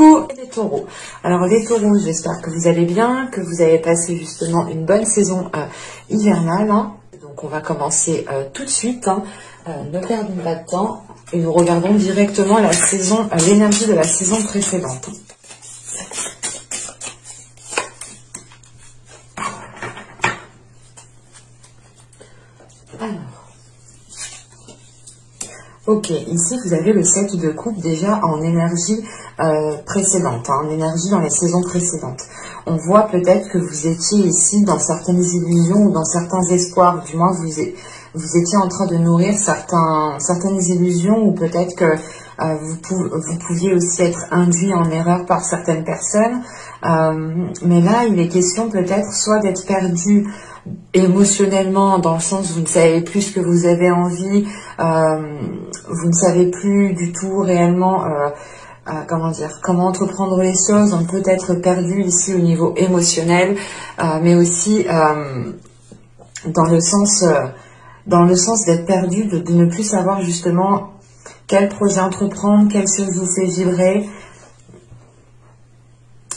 Coucou les taureaux. Alors les taureaux, j'espère que vous allez bien, que vous avez passé justement une bonne saison hivernale. Hein. Donc on va commencer tout de suite, hein. Ne perdons pas de temps et nous regardons directement la saison, l'énergie de la saison précédente. Alors. Ok, ici vous avez le 7 de coupe déjà en énergie précédente, hein, en énergie dans les saisons précédentes. On voit peut-être que vous étiez ici dans certaines illusions ou dans certains espoirs, du moins vous étiez en train de nourrir certaines illusions ou peut-être que vous pouviez aussi être induit en erreur par certaines personnes. Mais là, il est question peut-être soit d'être perdu émotionnellement, dans le sens où vous ne savez plus ce que vous avez envie, vous ne savez plus du tout réellement comment entreprendre les choses. On peut être perdu ici au niveau émotionnel, mais aussi dans le sens d'être perdu, de ne plus savoir justement quel projet entreprendre, quelle chose vous fait vibrer.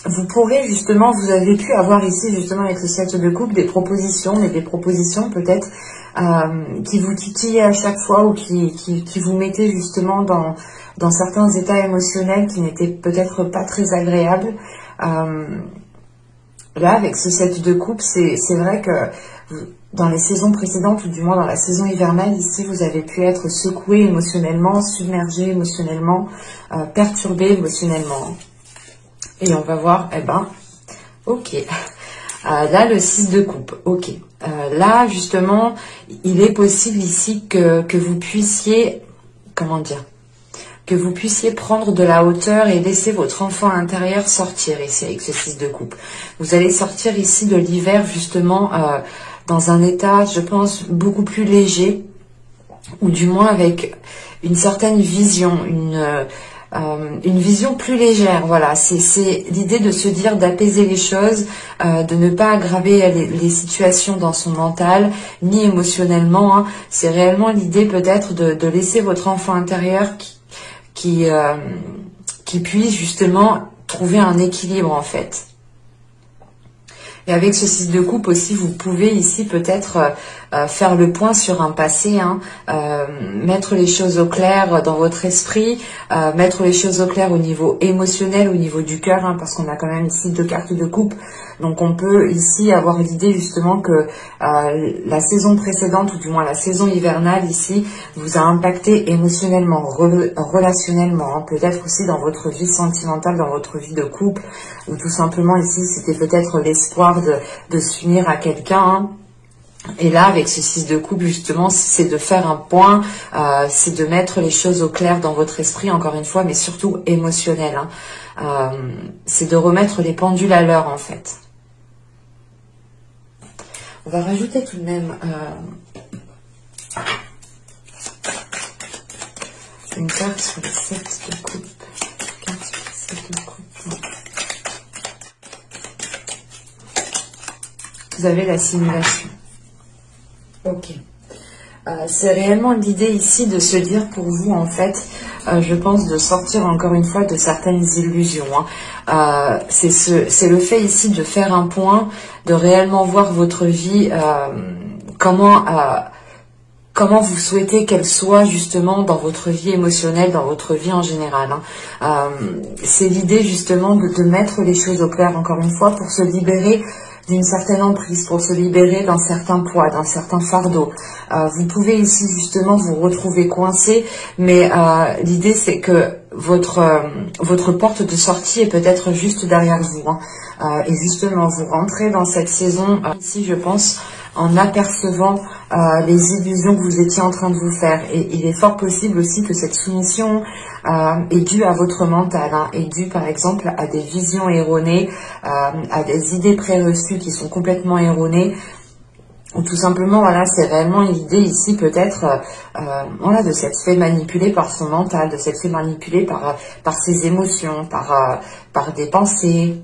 Vous pourrez justement, vous avez pu avoir ici justement avec le 7 de coupe des propositions, mais des propositions peut-être qui vous titillaient à chaque fois ou qui vous mettaient justement dans certains états émotionnels qui n'étaient peut-être pas très agréables. Là, avec ce 7 de coupe, c'est vrai que dans les saisons précédentes, ou du moins dans la saison hivernale, ici, vous avez pu être secoué émotionnellement, submergé émotionnellement, perturbé émotionnellement. Et on va voir, ok. Là, le 6 de coupe, ok. Là, justement, il est possible ici que vous puissiez, que vous puissiez prendre de la hauteur et laisser votre enfant intérieur sortir ici avec ce 6 de coupe. Vous allez sortir ici de l'hiver, justement, dans un état, je pense, beaucoup plus léger, ou du moins avec une certaine vision, une vision plus légère, voilà, c'est l'idée de se dire d'apaiser les choses, de ne pas aggraver les situations dans son mental, ni émotionnellement, hein. C'est réellement l'idée peut-être de laisser votre enfant intérieur qui puisse justement trouver un équilibre en fait. Et avec ce 6 de coupe aussi, vous pouvez ici peut-être faire le point sur un passé, hein, mettre les choses au clair dans votre esprit, mettre les choses au clair au niveau émotionnel, au niveau du cœur, hein, parce qu'on a quand même ici 2 cartes de coupe. Donc on peut ici avoir l'idée justement que la saison précédente, ou du moins la saison hivernale ici, vous a impacté émotionnellement, relationnellement, hein, peut-être aussi dans votre vie sentimentale, dans votre vie de couple, ou tout simplement ici c'était peut-être l'espoir de s'unir à quelqu'un, hein. Et là, avec ce 6 de coupe, justement, c'est de faire un point, c'est de mettre les choses au clair dans votre esprit, encore une fois, mais surtout émotionnel, hein. C'est de remettre les pendules à l'heure, en fait. On va rajouter tout de même une carte sur le 7 de coupe. Carte sur le 7 de coupe. Vous avez la simulation. Ok. C'est réellement l'idée ici de se dire pour vous, en fait, je pense, de sortir encore une fois de certaines illusions, hein. C'est le fait ici de faire un point, de réellement voir votre vie, comment vous souhaitez qu'elle soit justement dans votre vie émotionnelle, dans votre vie en général, hein. C'est l'idée justement de mettre les choses au clair encore une fois pour se libérer d'une certaine emprise, pour se libérer d'un certain poids, d'un certain fardeau. Vous pouvez ici justement vous retrouver coincé, mais l'idée c'est que votre porte de sortie est peut-être juste derrière vous, hein. Et justement vous rentrez dans cette saison ici, je pense, en apercevant les illusions que vous étiez en train de vous faire. Et il est fort possible aussi que cette soumission est due à votre mental, hein, est due par exemple à des visions erronées, à des idées préreçues qui sont complètement erronées, ou tout simplement, voilà, c'est réellement l'idée ici peut-être voilà, de s'être fait manipuler par son mental, de s'être fait manipuler par ses émotions, par des pensées.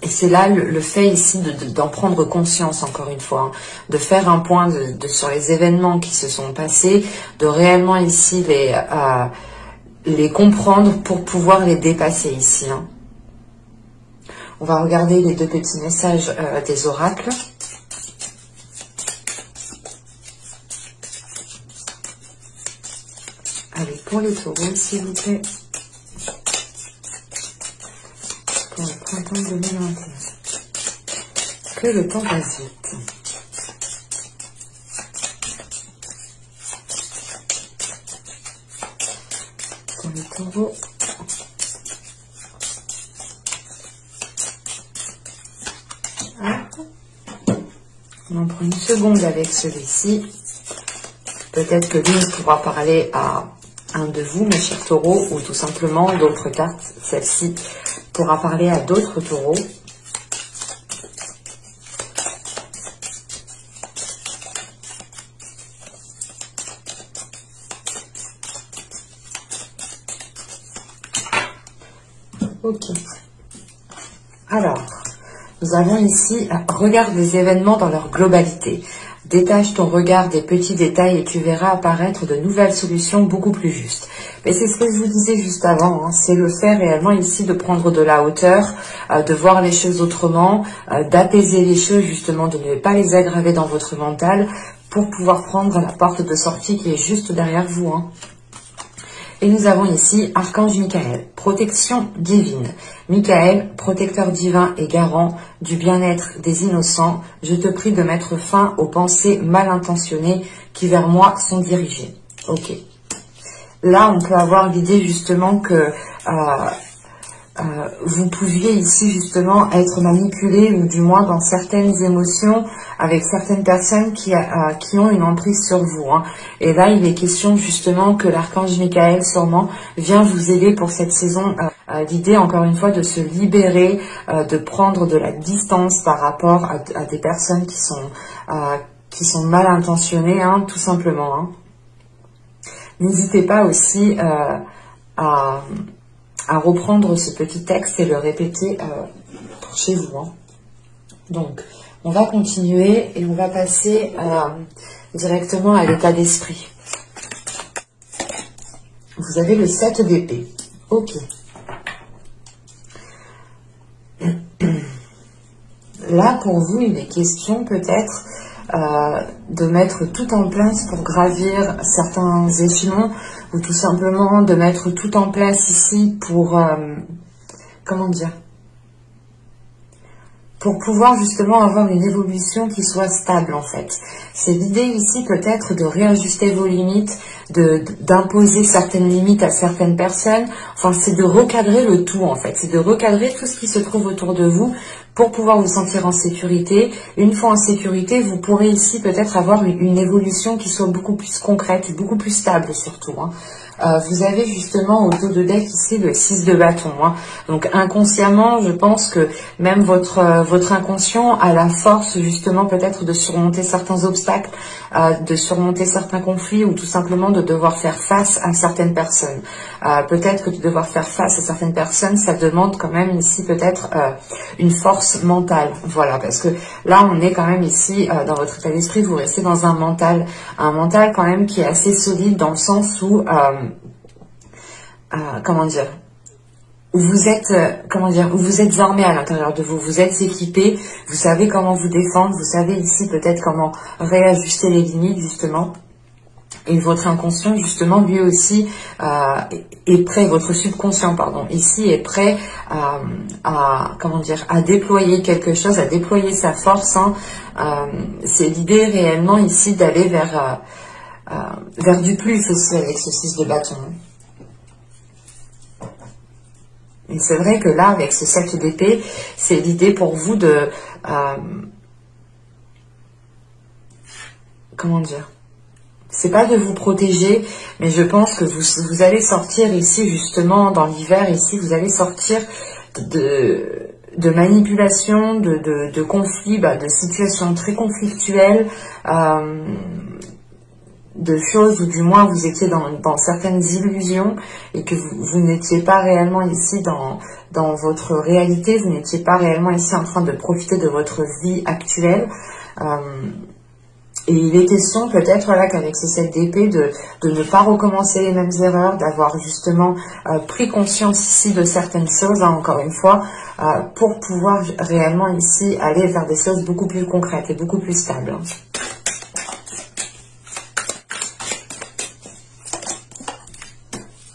Et c'est là le fait ici d'en prendre conscience, encore une fois, hein, de faire un point sur les événements qui se sont passés, de réellement ici les comprendre pour pouvoir les dépasser ici. Hein. On va regarder les deux petits messages des oracles. Allez, pour les taureaux, s'il vous plaît. Pour le printemps 2021. Que le temps passe vite. Pour les taureaux. On en prend une seconde avec celui-ci. Peut-être que lui pourra parler à un de vous, mes chers taureaux, ou tout simplement d'autres cartes. Celle-ci pourra parler à d'autres taureaux. Ok. Alors, nous avons ici, regarde les événements dans leur globalité. Détache ton regard des petits détails et tu verras apparaître de nouvelles solutions beaucoup plus justes. Mais c'est ce que je vous disais juste avant, hein, c'est le fait réellement ici de prendre de la hauteur, de voir les choses autrement, d'apaiser les choses justement, de ne pas les aggraver dans votre mental pour pouvoir prendre la porte de sortie qui est juste derrière vous. Hein. Et nous avons ici Archange Michael, protection divine. Michael, protecteur divin et garant du bien-être des innocents, je te prie de mettre fin aux pensées mal intentionnées qui vers moi sont dirigées. Ok. Là, on peut avoir l'idée justement que vous pouviez ici justement être manipulé ou du moins dans certaines émotions avec certaines personnes qui ont une emprise sur vous. Hein. Et là, il est question justement que l'archange Michael sûrement vient vous aider pour cette saison. L'idée, encore une fois, de se libérer, de prendre de la distance par rapport à des personnes qui sont mal intentionnées, hein, tout simplement. Hein. N'hésitez pas aussi à reprendre ce petit texte et le répéter pour chez vous. Hein. Donc, on va continuer et on va passer directement à l'état d'esprit. Vous avez le 7 d'épée. Ok. Là, pour vous, il est question peut-être de mettre tout en place pour gravir certains échelons ou tout simplement de mettre tout en place ici pour, comment dire, pour pouvoir justement avoir une évolution qui soit stable en fait. C'est l'idée ici peut-être de réajuster vos limites, d'imposer certaines limites à certaines personnes. Enfin, c'est de recadrer le tout en fait. C'est de recadrer tout ce qui se trouve autour de vous pour pouvoir vous sentir en sécurité. Une fois en sécurité, vous pourrez ici peut-être avoir une évolution qui soit beaucoup plus concrète, beaucoup plus stable surtout. Hein. Vous avez justement au dos de deck ici le 6 de bâton. Hein. Donc inconsciemment, je pense que même votre inconscient a la force justement peut-être de surmonter certains obstacles, de surmonter certains conflits ou tout simplement de devoir faire face à certaines personnes. Peut-être que de devoir faire face à certaines personnes, ça demande quand même ici peut-être une force mentale. Voilà, parce que là on est quand même ici dans votre état d'esprit, vous restez dans un mental quand même qui est assez solide dans le sens où comment dire, où vous êtes armé à l'intérieur de vous, vous êtes équipé, vous savez comment vous défendre, vous savez ici peut-être comment réajuster les limites justement. Et votre inconscient justement lui aussi est prêt, votre subconscient pardon, ici est prêt à déployer quelque chose, à déployer sa force. Hein. C'est l'idée réellement ici d'aller vers du plus aussi avec ce 6 de bâton. Et c'est vrai que là, avec ce 7 d'épée, c'est l'idée pour vous de... comment dire, c'est pas de vous protéger, mais je pense que vous allez sortir ici, justement, dans l'hiver, ici, vous allez sortir de manipulation, de conflits, de situations très conflictuelles, de choses où du moins vous étiez dans certaines illusions et que vous n'étiez pas réellement ici dans votre réalité, vous n'étiez pas réellement ici en train de profiter de votre vie actuelle. Et il est question peut-être voilà, qu'avec ce 7 d'épée, de ne pas recommencer les mêmes erreurs, d'avoir justement pris conscience ici de certaines choses, hein, encore une fois, pour pouvoir réellement ici aller vers des choses beaucoup plus concrètes et beaucoup plus stables.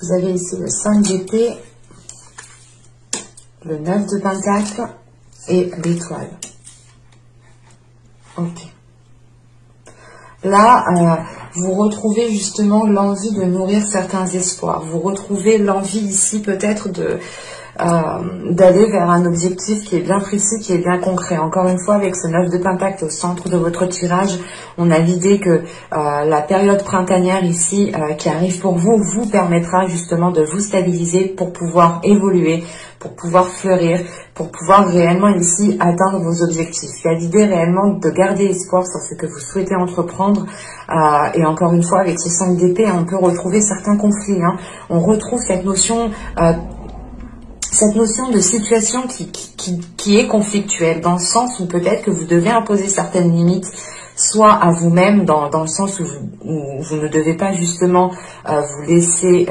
Vous avez ici le 5 d'épée, le 9 de pentacle et l'étoile. Ok. Là, vous retrouvez justement l'envie de nourrir certains espoirs. Vous retrouvez l'envie ici peut-être d'aller vers un objectif qui est bien précis, qui est bien concret. Encore une fois, avec ce 9 de pentacle au centre de votre tirage, on a l'idée que la période printanière ici qui arrive pour vous, vous permettra justement de vous stabiliser pour pouvoir évoluer, pour pouvoir fleurir, pour pouvoir réellement ici atteindre vos objectifs. Il y a l'idée réellement de garder espoir sur ce que vous souhaitez entreprendre. Et encore une fois, avec ce 5 d'épée, on peut retrouver certains conflits. Hein. On retrouve cette notion de situation qui est conflictuelle, dans le sens où peut-être que vous devez imposer certaines limites, soit à vous-même, dans le sens où vous ne devez pas justement vous laisser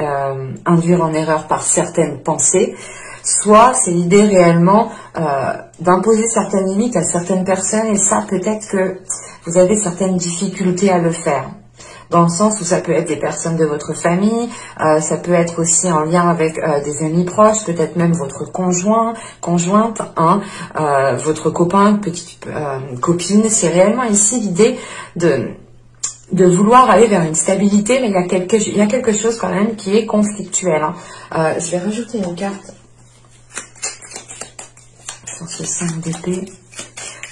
induire en erreur par certaines pensées, soit c'est l'idée réellement d'imposer certaines limites à certaines personnes, et ça peut-être que vous avez certaines difficultés à le faire. Dans le sens où ça peut être des personnes de votre famille, ça peut être aussi en lien avec des amis proches, peut-être même votre conjointe, hein, votre copain, petite copine. C'est réellement ici l'idée de vouloir aller vers une stabilité, mais il y a quelque chose quand même qui est conflictuel. Hein. Je vais rajouter une carte sur ce 5 d'épée.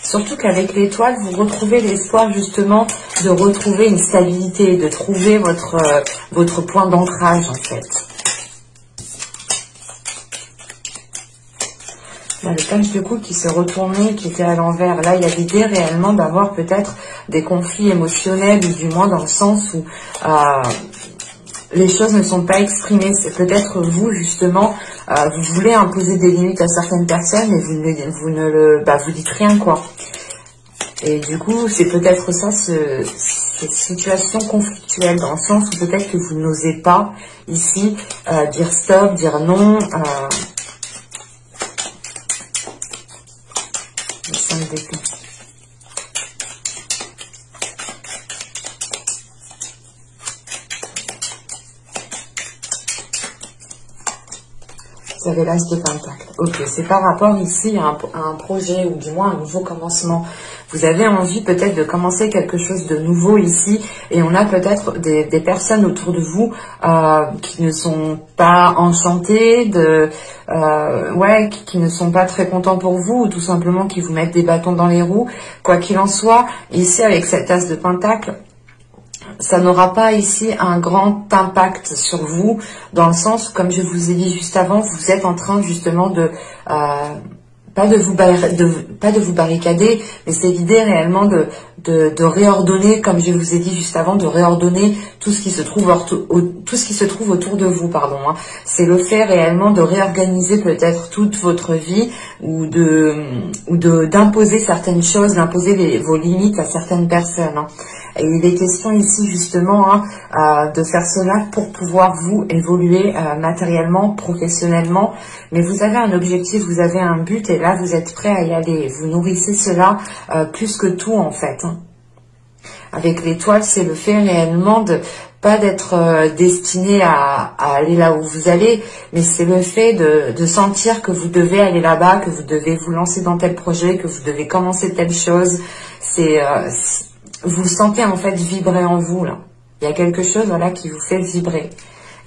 Surtout qu'avec l'étoile, vous retrouvez l'espoir justement de retrouver une stabilité, de trouver votre point d'ancrage en fait. Là, le page de coupe qui s'est retourné, qui était à l'envers. Là, il y a l'idée réellement d'avoir peut-être des conflits émotionnels, ou du moins dans le sens où les choses ne sont pas exprimées. C'est peut-être vous justement, vous voulez imposer des limites à certaines personnes, mais vous dites rien quoi. Et du coup, c'est peut-être ça, cette situation conflictuelle, dans le sens où peut-être que vous n'osez pas ici dire stop, dire non. Le 5 d'épée. Vous avez l'as de pentacle. Ok, c'est par rapport ici à un projet, ou du moins un nouveau commencement. Vous avez envie peut-être de commencer quelque chose de nouveau ici, et on a peut-être des personnes autour de vous qui ne sont pas enchantées, qui ne sont pas très contents pour vous, ou tout simplement qui vous mettent des bâtons dans les roues. Quoi qu'il en soit, ici avec cette as de pentacle, ça n'aura pas ici un grand impact sur vous, dans le sens où, comme je vous ai dit juste avant, vous êtes en train justement de pas de vous barricader, mais c'est l'idée réellement de réordonner, comme je vous ai dit juste avant, de réordonner tout ce qui se trouve autour de vous, pardon. Hein. C'est le fait réellement de réorganiser peut-être toute votre vie, ou d'imposer certaines choses, d'imposer vos limites à certaines personnes. Hein. Et il est question ici justement de faire cela pour pouvoir vous évoluer matériellement, professionnellement. Mais vous avez un objectif, vous avez un but, et là vous êtes prêt à y aller. Vous nourrissez cela plus que tout en fait. Hein. Avec l'étoile, c'est le fait réellement pas d'être destiné à aller là où vous allez, mais c'est le fait de sentir que vous devez aller là-bas, que vous devez vous lancer dans tel projet, que vous devez commencer telle chose. Vous sentez en fait vibrer en vous là. Il y a quelque chose voilà qui vous fait vibrer.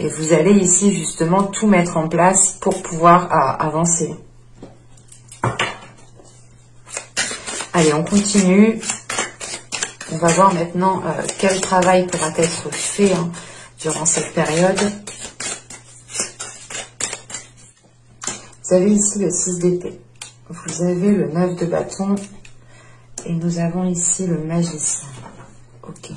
Et vous allez ici justement tout mettre en place pour pouvoir avancer. Allez, on continue. On va voir maintenant quel travail pourra être fait durant cette période. Vous avez ici le 6 d'épée. Vous avez le 9 de bâton. Et nous avons ici le magicien. Ok.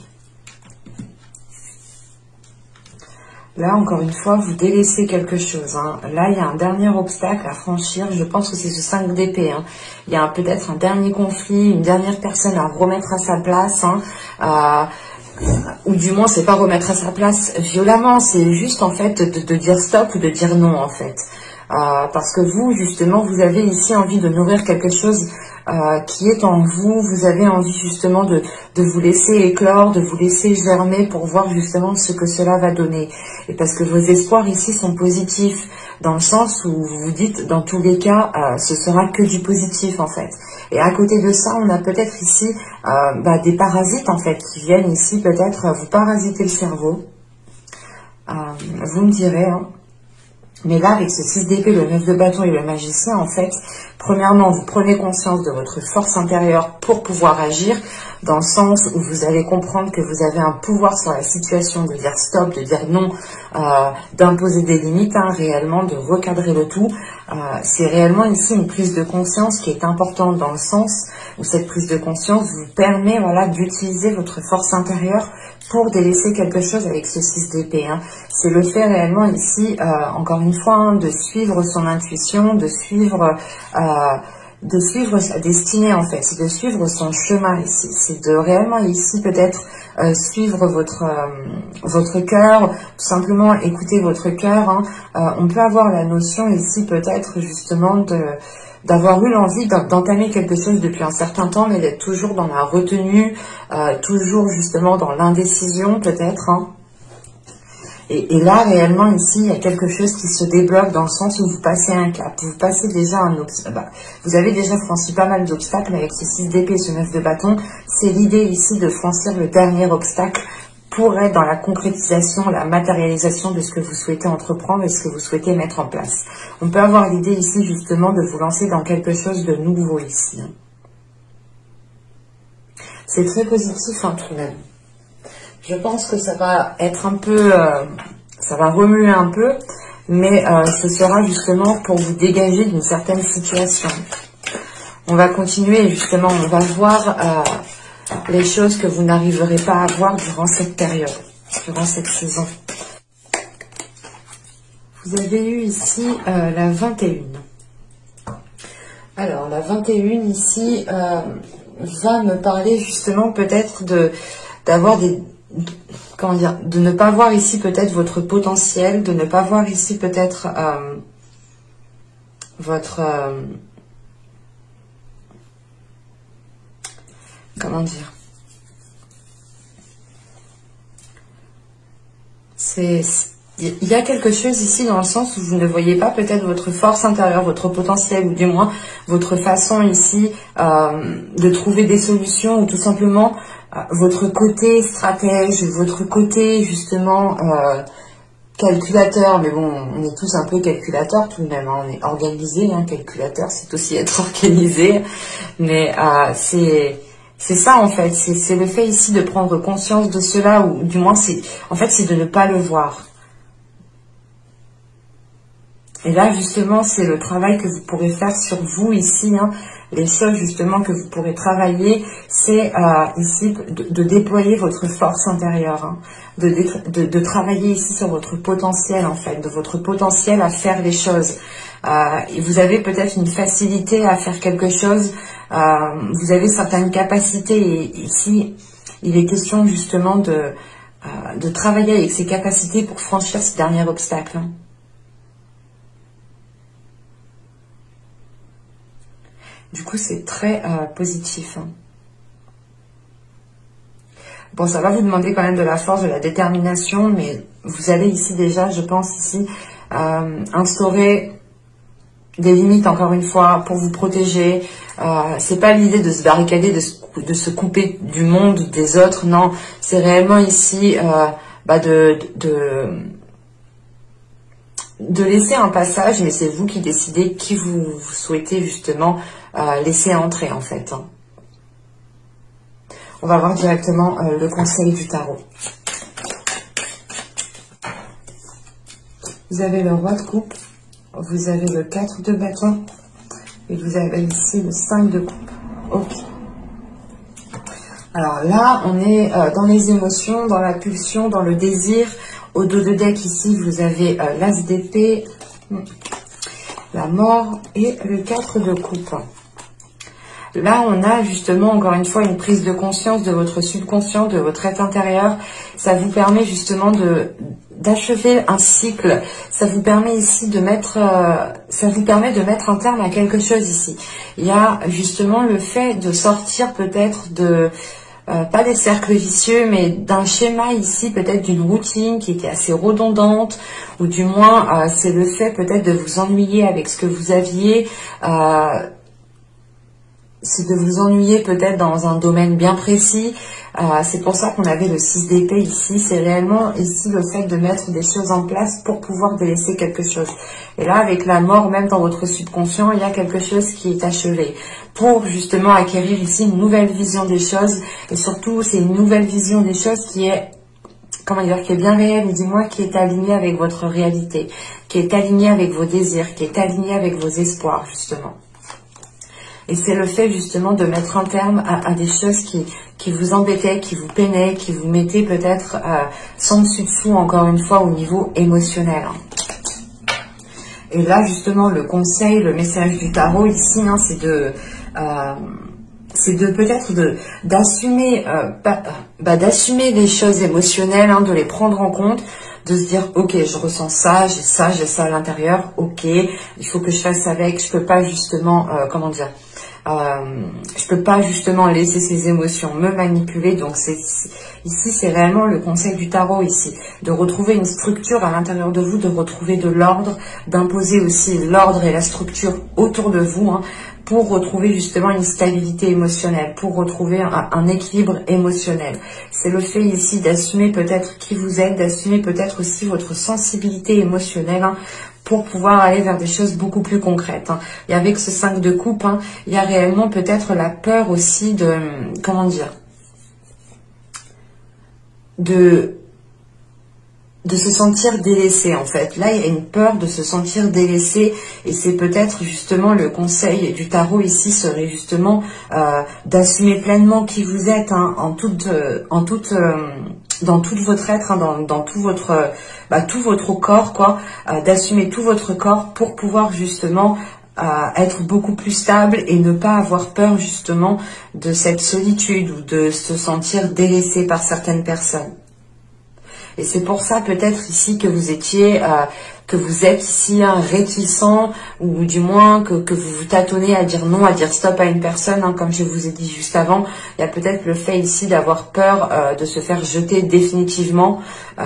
Là, encore une fois, vous délaissez quelque chose. Hein. Là, il y a un dernier obstacle à franchir. Je pense que c'est ce 5 d'épée. Hein. Il y a peut-être un dernier conflit, une dernière personne à remettre à sa place. Hein. Ou du moins, c'est pas remettre à sa place violemment. C'est juste, en fait, de dire stop ou de dire non, en fait. Parce que vous, justement, vous avez ici envie de nourrir quelque chose qui est en vous. Vous avez envie justement de vous laisser éclore, de vous laisser germer pour voir justement ce que cela va donner. Et parce que vos espoirs ici sont positifs, dans le sens où vous vous dites, dans tous les cas, ce sera que du positif en fait. Et à côté de ça, on a peut-être ici des parasites en fait, qui viennent ici peut-être vous parasiter le cerveau. Vous me direz... Hein. Mais là, avec ce 6 d'épée, le 9 de bâton et le magicien, en fait, premièrement, vous prenez conscience de votre force intérieure pour pouvoir agir, dans le sens où vous allez comprendre que vous avez un pouvoir sur la situation, de dire stop, de dire non, d'imposer des limites, hein, réellement, de recadrer le tout. C'est réellement ici une prise de conscience qui est importante dans le sens où cette prise de conscience vous permet voilà, d'utiliser votre force intérieure pour délaisser quelque chose avec ce 6 d'épée. Hein. C'est le fait réellement ici, encore une fois, hein, de suivre son intuition, de suivre sa destinée en fait, c'est de suivre son chemin ici, c'est de réellement ici peut-être suivre votre cœur, tout simplement écouter votre cœur. Hein. On peut avoir la notion ici peut-être justement d'avoir eu l'envie d'entamer quelque chose depuis un certain temps, mais d'être toujours dans la retenue, toujours justement dans l'indécision peut-être. Hein. Et là, réellement, ici, il y a quelque chose qui se débloque dans le sens où vous passez un cap. Vous passez déjà un obstacle. Vous avez déjà franchi pas mal d'obstacles, mais avec ce 6 d'épée et ce 9 de bâton, c'est l'idée ici de franchir le dernier obstacle pour être dans la concrétisation, la matérialisation de ce que vous souhaitez entreprendre et ce que vous souhaitez mettre en place. On peut avoir l'idée ici, justement, de vous lancer dans quelque chose de nouveau ici. C'est très positif, hein, tout de même. Je pense que ça va être un peu, ça va remuer un peu, mais ce sera justement pour vous dégager d'une certaine situation. On va continuer justement, on va voir les choses que vous n'arriverez pas à voir durant cette période, durant cette saison. Vous avez eu ici la 21. Alors la 21 ici va me parler justement peut-être d'avoir des... Comment dire, de ne pas voir ici peut-être votre potentiel, de ne pas voir ici peut-être votre... comment dire, il y a quelque chose ici dans le sens où vous ne voyez pas peut-être votre force intérieure, votre potentiel, ou du moins votre façon ici de trouver des solutions, ou tout simplement votre côté stratège, votre côté justement calculateur. Mais bon, on est tous un peu calculateurs tout de même, hein. On est organisé, hein, calculateur, c'est aussi être organisé, mais c'est ça en fait, c'est le fait ici de prendre conscience de cela, ou du moins c'est de ne pas le voir. Et là, justement, c'est le travail que vous pourrez faire sur vous ici. Hein. Les choses, justement, que vous pourrez travailler, c'est ici de déployer votre force intérieure. Hein. De travailler ici sur votre potentiel, en fait. De votre potentiel à faire les choses. Et vous avez peut-être une facilité à faire quelque chose. Vous avez certaines capacités. Et ici, il est question, justement, de travailler avec ces capacités pour franchir ce dernier obstacle. Hein. Du coup, c'est très positif. Hein. Bon, ça va vous demander quand même de la force, de la détermination, mais vous allez ici déjà, je pense ici, instaurer des limites, encore une fois, pour vous protéger. C'est pas l'idée de se barricader, de se couper du monde, des autres, non. C'est réellement ici de laisser un passage, mais c'est vous qui décidez qui vous souhaitez justement laisser entrer en fait. Hein. On va voir directement le conseil du tarot. Vous avez le roi de coupe, vous avez le 4 de bâton et vous avez ici le 5 de coupe. Ok. Alors là, on est dans les émotions, dans la pulsion, dans le désir. Au dos de deck, ici, vous avez l'As d'épée, la mort et le 4 de coupe. Là, on a justement, encore une fois, une prise de conscience de votre subconscient, de votre être intérieur. Ça vous permet justement d'achever un cycle. Ça vous permet ici de mettre, ça vous permet de mettre un terme à quelque chose ici. Il y a justement le fait de sortir peut-être de, pas des cercles vicieux, mais d'un schéma ici, peut-être d'une routine qui était assez redondante, ou du moins, c'est le fait peut-être de vous ennuyer avec ce que vous aviez, c'est de vous ennuyer peut-être dans un domaine bien précis. C'est pour ça qu'on avait le 6 d'épée ici. C'est réellement ici le fait de mettre des choses en place pour pouvoir délaisser quelque chose. Et là, avec la mort, même dans votre subconscient, il y a quelque chose qui est achevé. Pour justement acquérir ici une nouvelle vision des choses. Et surtout, c'est une nouvelle vision des choses qui est, comment dire, qui est bien réelle, dis-moi, qui est alignée avec votre réalité, qui est alignée avec vos désirs, qui est alignée avec vos espoirs, justement. Et c'est le fait justement de mettre un terme à des choses qui vous embêtaient, qui vous peinaient, qui vous mettaient peut-être sans dessus-dessous, encore une fois, au niveau émotionnel. Et là, justement, le conseil, le message du tarot ici, hein, c'est de peut-être d'assumer d'assumer les choses émotionnelles, hein, de les prendre en compte, de se dire, ok, je ressens ça, j'ai ça à l'intérieur, ok, il faut que je fasse avec, je peux pas justement, comment dire, je peux pas justement laisser ces émotions me manipuler. Donc ici c'est réellement le conseil du tarot ici, de retrouver une structure à l'intérieur de vous, de retrouver de l'ordre, d'imposer aussi l'ordre et la structure autour de vous, hein, pour retrouver justement une stabilité émotionnelle, pour retrouver un équilibre émotionnel. C'est le fait ici d'assumer peut-être qui vous êtes, d'assumer peut-être aussi votre sensibilité émotionnelle, hein, pour pouvoir aller vers des choses beaucoup plus concrètes, hein. Et avec ce 5 de coupe, hein, il y a réellement peut-être la peur aussi de, comment dire, de se sentir délaissé, en fait. Là, il y a une peur de se sentir délaissé, et c'est peut-être justement le conseil du tarot ici serait justement d'assumer pleinement qui vous êtes, hein, dans tout votre être, hein, dans tout votre corps, quoi, d'assumer tout votre corps pour pouvoir justement être beaucoup plus stable et ne pas avoir peur justement de cette solitude ou de se sentir délaissé par certaines personnes. Et c'est pour ça peut-être ici que vous étiez, que vous êtes ici réticent, ou du moins que vous vous tâtonnez à dire non, à dire stop à une personne, hein, comme je vous ai dit juste avant. Il y a peut-être le fait ici d'avoir peur de se faire jeter définitivement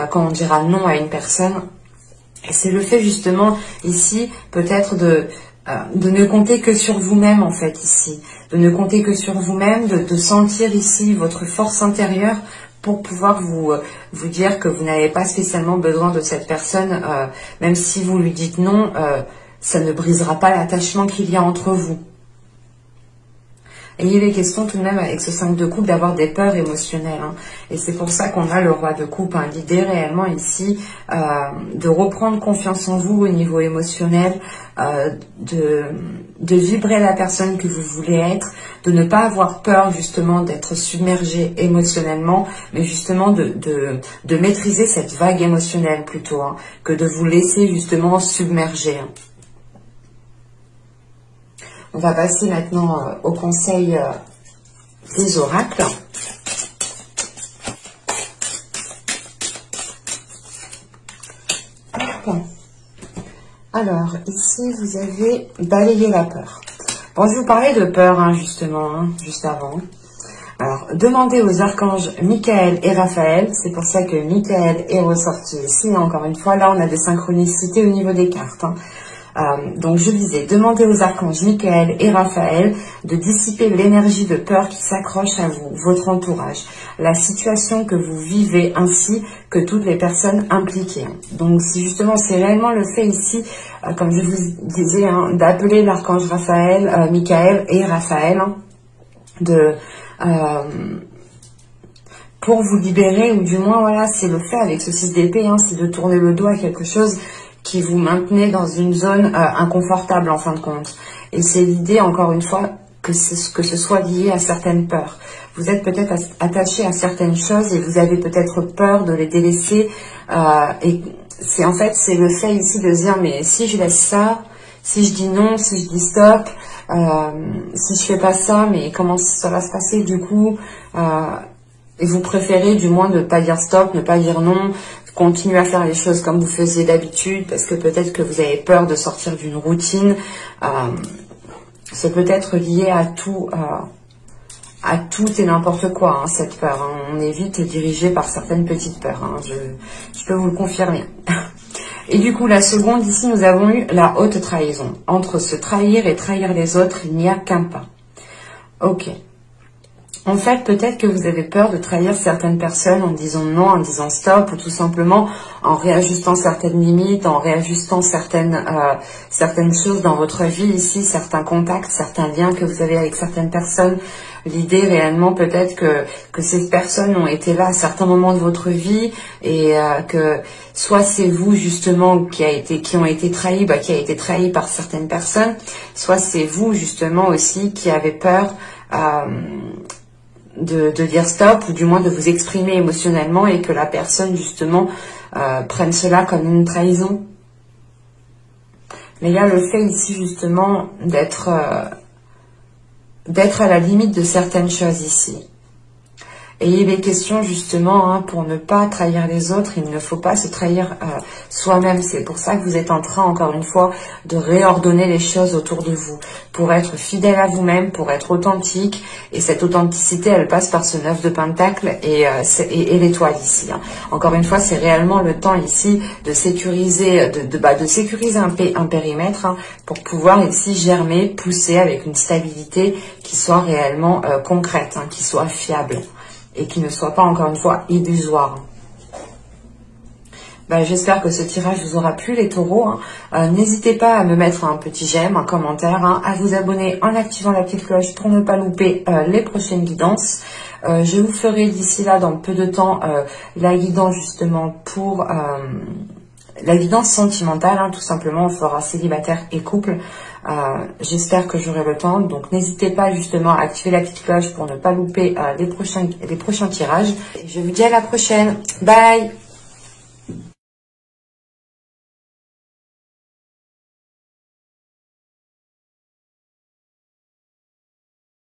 quand on dira non à une personne. Et c'est le fait justement ici peut-être de ne compter que sur vous-même, en fait, ici. De ne compter que sur vous-même, de sentir ici votre force intérieure, pour pouvoir vous dire que vous n'avez pas spécialement besoin de cette personne, même si vous lui dites non, ça ne brisera pas l'attachement qu'il y a entre vous. Et il est question tout de même avec ce 5 de coupe d'avoir des peurs émotionnelles, hein. Et c'est pour ça qu'on a le roi de coupe, hein. L'idée réellement ici, de reprendre confiance en vous au niveau émotionnel, de vibrer la personne que vous voulez être, de ne pas avoir peur justement d'être submergé émotionnellement, mais justement de maîtriser cette vague émotionnelle plutôt, hein, que de vous laisser justement submerger, hein. On va passer maintenant au conseil des oracles. Alors, ici, vous avez balayé la peur. Bon, je vous parlais de peur, hein, justement, hein, juste avant. Alors, demandez aux archanges Michael et Raphaël. C'est pour ça que Michael est ressorti ici. Encore une fois, là, on a des synchronicités au niveau des cartes, hein. Donc je disais, demandez aux archanges Michael et Raphaël de dissiper l'énergie de peur qui s'accroche à vous, votre entourage, la situation que vous vivez ainsi que toutes les personnes impliquées. Donc si justement c'est réellement le fait ici, comme je vous disais, hein, d'appeler l'archange Raphaël, Michael et Raphaël, hein, pour vous libérer, ou du moins voilà, c'est le fait avec ce 6 d'épée, hein, c'est de tourner le dos à quelque chose qui vous maintenait dans une zone inconfortable en fin de compte. Et c'est l'idée, encore une fois, que ce soit lié à certaines peurs. Vous êtes peut-être attaché à certaines choses et vous avez peut-être peur de les délaisser. Et c'est en fait, c'est le fait ici de se dire, mais si je laisse ça, si je dis non, si je dis stop, si je fais pas ça, mais comment ça va se passer du coup? Et vous préférez du moins ne pas dire stop, ne pas dire non, continuer à faire les choses comme vous faisiez d'habitude, parce que peut-être que vous avez peur de sortir d'une routine. C'est peut-être lié à tout et n'importe quoi, hein, cette peur. Hein. On est vite dirigé par certaines petites peurs. Hein. Je peux vous le confirmer. Et du coup, la seconde, ici, nous avons eu la haute trahison. Entre se trahir et trahir les autres, il n'y a qu'un pas. Ok. En fait, peut-être que vous avez peur de trahir certaines personnes en disant non, en disant stop, ou tout simplement en réajustant certaines limites, en réajustant certaines choses dans votre vie ici, certains contacts, certains liens que vous avez avec certaines personnes. L'idée réellement peut-être que ces personnes ont été là à certains moments de votre vie et que soit c'est vous justement qui ont été trahis, qui a été trahi par certaines personnes, soit c'est vous justement aussi qui avez peur de dire stop, ou du moins de vous exprimer émotionnellement et que la personne justement prenne cela comme une trahison. Mais il y a le fait ici justement d'être à la limite de certaines choses ici. Et il est question justement, hein, pour ne pas trahir les autres, il ne faut pas se trahir soi-même. C'est pour ça que vous êtes en train, encore une fois, de réordonner les choses autour de vous. Pour être fidèle à vous-même, pour être authentique. Et cette authenticité, elle passe par ce 9 de Pentacle et l'étoile ici. Hein. Encore une fois, c'est réellement le temps ici de sécuriser, de sécuriser un périmètre, hein, pour pouvoir ici germer, pousser avec une stabilité qui soit réellement concrète, hein, qui soit fiable. Et qui ne soit pas, encore une fois, illusoire. J'espère que ce tirage vous aura plu, les taureaux. Hein. N'hésitez pas à me mettre un petit j'aime, un commentaire, hein, à vous abonner en activant la petite cloche pour ne pas louper les prochaines guidances. Je vous ferai d'ici là, dans peu de temps, la guidance justement pour... la guidance sentimentale, hein, tout simplement, on fera célibataire et couple. J'espère que j'aurai le temps, donc n'hésitez pas justement à activer la petite cloche pour ne pas louper les prochains tirages. Et je vous dis à la prochaine. Bye!